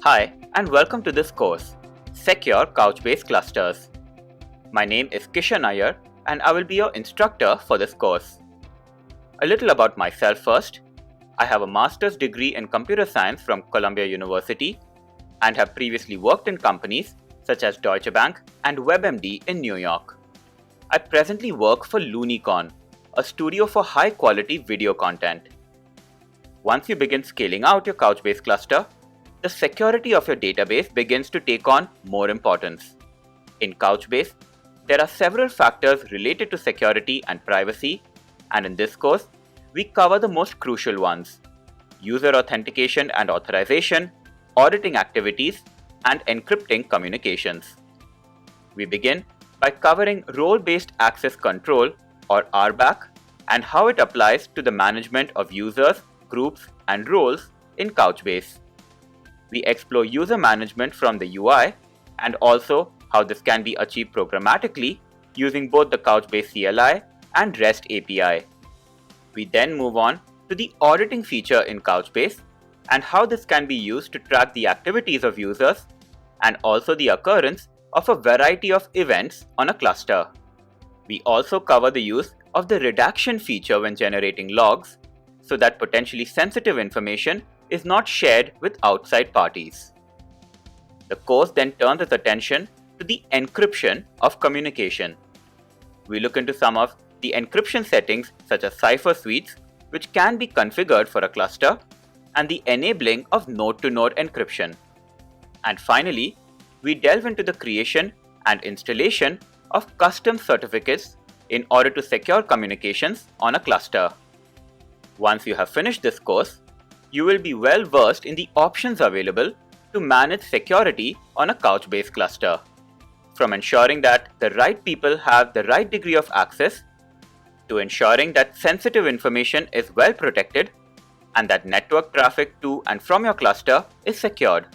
Hi, and welcome to this course, Secure Couchbase Clusters. My name is Kishan Iyer, and I will be your instructor for this course. A little about myself first. I have a master's degree in computer science from Columbia University and have previously worked in companies such as Deutsche Bank and WebMD in New York. I presently work for Looneycon, a studio for high-quality video content. Once you begin scaling out your Couchbase cluster, the security of your database begins to take on more importance. In Couchbase, there are several factors related to security and privacy, and in this course, we cover the most crucial ones: user authentication and authorization, auditing activities, and encrypting communications. We begin by covering role-based access control, or RBAC, and how it applies to the management of users, groups, and roles in Couchbase. We explore user management from the UI and also how this can be achieved programmatically using both the Couchbase CLI and REST API. We then move on to the auditing feature in Couchbase and how this can be used to track the activities of users and also the occurrence of a variety of events on a cluster. We also cover the use of the redaction feature when generating logs so that potentially sensitive information is not shared with outside parties. The course then turns its attention to the encryption of communication. We look into some of the encryption settings such as cipher suites, which can be configured for a cluster, and the enabling of node-to-node encryption. And finally, we delve into the creation and installation of custom certificates in order to secure communications on a cluster. Once you have finished this course, you will be well versed in the options available to manage security on a Couchbase cluster. From ensuring that the right people have the right degree of access, to ensuring that sensitive information is well protected and that network traffic to and from your cluster is secured.